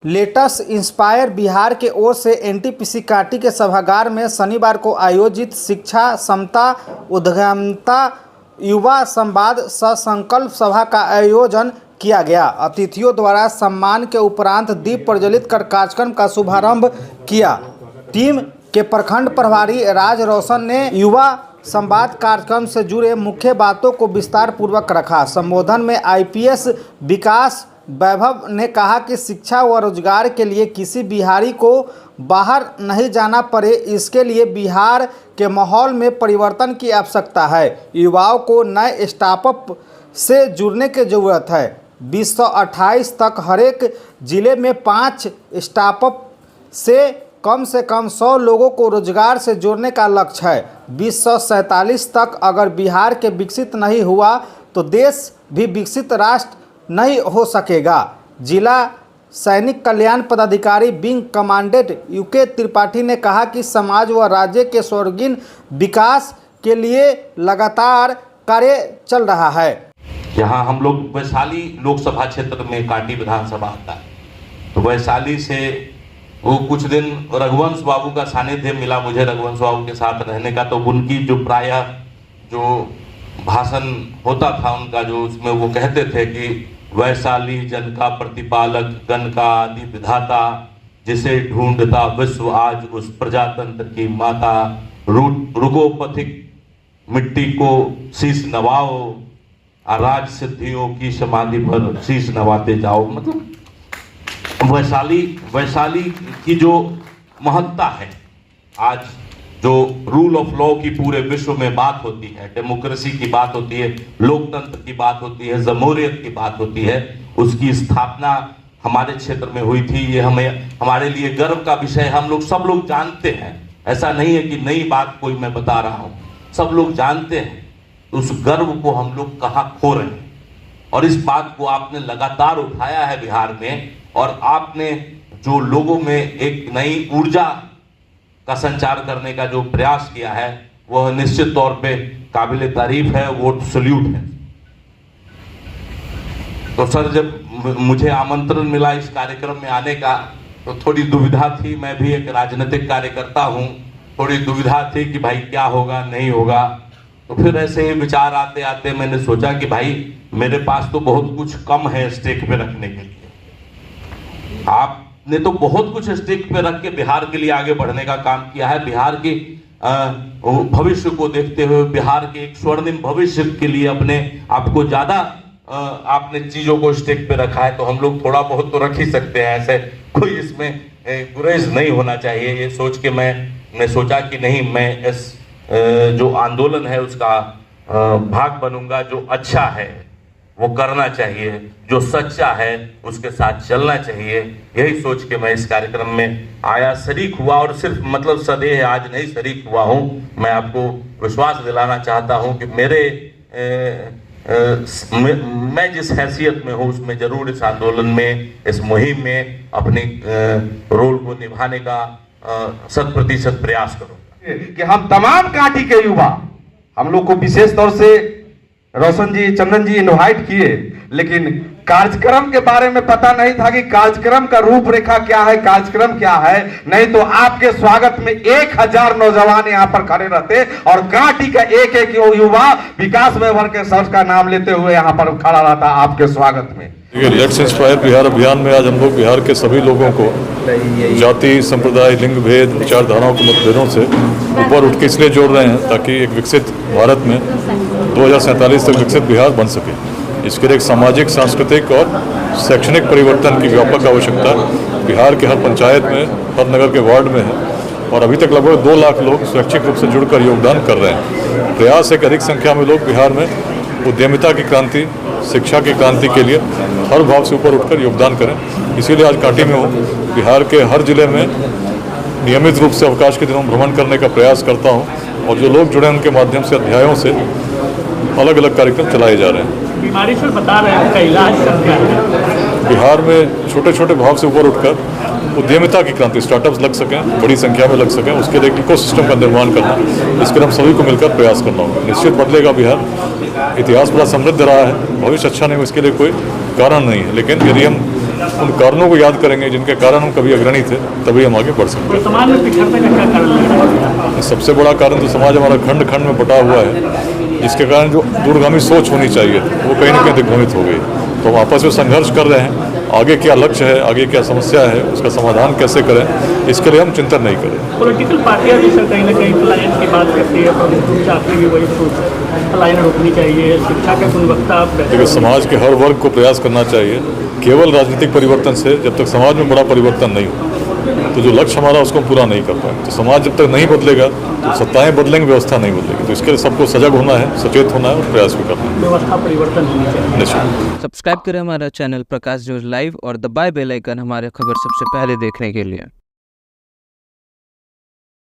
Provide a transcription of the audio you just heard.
Let's inspire Bihar के ओर से NTPC काटी के सभागार में शनिवार को आयोजित शिक्षा, समता, उद्यमिता, युवा संवाद संकल्प सभा का आयोजन किया गया। अतिथियों द्वारा सम्मान के उपरांत दीप प्रज्वलित कर कार्यक्रम का शुभारंभ किया। टीम के प्रखंड प्रभारी राज रोशन ने युवा संवाद कार्यक्रम से जुड़े मुख्य बातों को विस्तार पूर्वक रखा। संबोधन में आईपीएस विकास वैभव ने कहा कि शिक्षा व रोजगार के लिए किसी बिहारी को बाहर नहीं जाना पड़े, इसके लिए बिहार के माहौल में परिवर्तन की आवश्यकता है। युवाओं को नए स्टार्टअप से जुड़ने की ज़रूरत है। 2028 तक हरेक जिले में 5 स्टार्टअप से कम 100 लोगों को रोजगार से जोड़ने का लक्ष्य है। 2047 तक अगर बिहार के विकसित नहीं हुआ तो देश भी विकसित राष्ट्र नहीं हो सकेगा। जिला सैनिक कल्याण पदाधिकारी विंग कमांडेंट यूके त्रिपाठी ने कहा कि समाज व राज्य के सर्वांगीण विकास के लिए लगातार कार्य चल रहा है। यहाँ हम लोग वैशाली लोकसभा क्षेत्र में काटी विधानसभा आता है, तो वैशाली से वो कुछ दिन रघुवंश बाबू का सानिध्य मिला मुझे, रघुवंश बाबू के साथ रहने का। तो उनकी जो प्रायः जो भाषण होता था उनका, जो उसमें वो कहते थे कि वैशाली जन का प्रतिपालक, गण का आदि विधाता, जिसे ढूंढता विश्व आज उस प्रजातंत्र की माता। रुको पथिक मिट्टी को शीश नवाओ, राज सिद्धियों की समाधि पर शीश नवाते जाओ। मतलब वैशाली की जो महत्ता है, आज जो रूल ऑफ लॉ की पूरे विश्व में बात होती है, डेमोक्रेसी की बात होती है, लोकतंत्र की बात होती है, जमहूरियत की बात होती है, उसकी स्थापना हमारे क्षेत्र में हुई थी। ये हमारे लिए गर्व का विषय। हम लोग सब लोग जानते हैं, ऐसा नहीं है कि नई बात कोई मैं बता रहा हूँ, सब लोग जानते हैं। उस गर्व को हम लोग कहाँ खो रहे हैं, और इस बात को आपने लगातार उठाया है बिहार में, और आपने जो लोगों में एक नई ऊर्जा का संचार करने का जो प्रयास किया है, वह निश्चित तौर पे काबिले तारीफ है, वो सल्यूट है। तो सर, जब मुझे आमंत्रण मिला इस कार्यक्रम में आने का, तो थोड़ी दुविधा थी। मैं भी एक राजनीतिक कार्यकर्ता हूं, थोड़ी दुविधा थी कि भाई क्या होगा नहीं होगा। तो फिर ऐसे ही विचार आते आते मैंने सोचा कि भाई मेरे पास तो बहुत कुछ कम है स्टेक पे रखने के लिए। आपने तो बहुत कुछ स्टेक पे रख के बिहार के लिए आगे बढ़ने का काम किया है। बिहार के भविष्य को देखते हुए, बिहार के एक स्वर्णिम भविष्य के लिए अपने आपको ज्यादा आपने चीजों को स्टेक पे रखा है। तो हम लोग थोड़ा बहुत तो रख ही सकते हैं, ऐसे कोई इसमें गुरेज नहीं होना चाहिए। ये सोच के मैंने सोचा कि नहीं, मैं इस जो आंदोलन है उसका भाग बनूंगा। जो अच्छा है वो करना चाहिए, जो सच्चा है उसके साथ चलना चाहिए। यही सोच के मैं इस कार्यक्रम में आया, शरीक हुआ। और सिर्फ मतलब सदैह आज नहीं शरीक हुआ हूँ, मैं आपको विश्वास दिलाना चाहता हूँ कि मैं जिस हैसियत में हूँ उसमें जरूर इस आंदोलन में, इस मुहिम में अपनी रोल को निभाने का 100% प्रयास करूँगा। कि हम तमाम काठी के युवा, हम लोग को विशेष तौर से रोशन जी, चंदन जी इनवाइट किए, लेकिन कार्यक्रम के बारे में पता नहीं था कि कार्यक्रम का रूपरेखा क्या है, कार्यक्रम क्या है। नहीं तो आपके स्वागत में 1000 नौजवान यहाँ पर खड़े रहते और काठी का एक युवा विकास वैभव के सर का नाम लेते हुए यहाँ पर खड़ा रहता आपके स्वागत में। लेट्स इंस्पायर बिहार अभियान में आज हम लोग बिहार के सभी लोगों को जाति, संप्रदाय, लिंग भेद, विचारधाराओं के मतभेदों से ऊपर उठ के इसलिए जोड़ रहे हैं ताकि एक विकसित भारत में 2047 तक विकसित बिहार बन सके। इसके लिए एक सामाजिक, सांस्कृतिक और शैक्षणिक परिवर्तन की व्यापक आवश्यकता बिहार के हर पंचायत में, हर नगर के वार्ड में है। और अभी तक लगभग 2 लाख लोग स्वैच्छिक रूप से जुड़कर योगदान कर रहे हैं। प्रयास है कि अधिक संख्या में लोग बिहार में उद्यमिता की क्रांति, शिक्षा की क्रांति के लिए हर भाव से ऊपर उठकर योगदान करें। इसीलिए आज काटी में हूँ। बिहार के हर जिले में नियमित रूप से अवकाश के दिनों भ्रमण करने का प्रयास करता हूँ, और जो लोग जुड़े हैं उनके माध्यम से अध्यायों से अलग अलग कार्यक्रम चलाए जा रहे हैं। बीमारी से बता रहे हैं उनका इलाज सब क्या है? बिहार में छोटे छोटे भाव से ऊपर उठकर उद्यमिता की क्रांति, स्टार्टअप्स लग सकें, बड़ी संख्या में लग सकें, उसके लिए इकोसिस्टम का निर्माण करना, इसके लिए हम सभी को मिलकर प्रयास करना होगा। निश्चित बदलेगा बिहार। इतिहास बड़ा समृद्ध रहा है, भविष्य अच्छा नहीं हो इसके लिए कोई कारण नहीं है, लेकिन यदि हम उन कारणों को याद करेंगे जिनके कारण हम कभी अग्रणी थे, तभी हम आगे बढ़ सकते तो समाज में पिछड़ने का क्या कारण लग रहा है? हैं। सबसे बड़ा कारण तो समाज हमारा खंड खंड में बटा हुआ है, जिसके कारण जो दूरगामी सोच होनी चाहिए वो कहीं ना कहीं दिग्भ्रमित हो गई। तो हम आपस में संघर्ष कर रहे हैं, आगे क्या लक्ष्य है, आगे क्या समस्या है, उसका समाधान कैसे करें, इसके लिए हम चिंतन नहीं करें। पॉलिटिकल पार्टियां भी सर कहीं ना कहीं पलायन की बात करती है, प्रमुख चाहती भी वही सोच है, पलायन रोकनी चाहिए, शिक्षा का गुणवत्ता देखिए, समाज के हर वर्ग को प्रयास करना चाहिए। केवल राजनीतिक परिवर्तन से जब तक समाज में बड़ा परिवर्तन नहीं हो, तो जो लक्ष्य हमारा उसको पूरा नहीं कर पाए। तो समाज जब तक नहीं बदलेगा तो सत्ताएं बदलेंगे, व्यवस्था नहीं बदलेगी। तो इसके लिए सबको सजग होना है, सचेत होना है और प्रयास भी करना है। व्यवस्था परिवर्तन होनी चाहिए। निश्चित। सब्सक्राइब करें हमारा चैनल प्रकाश न्यूज़ लाइव और दबाए बेल आइकन हमारे खबर सबसे पहले देखने के लिए।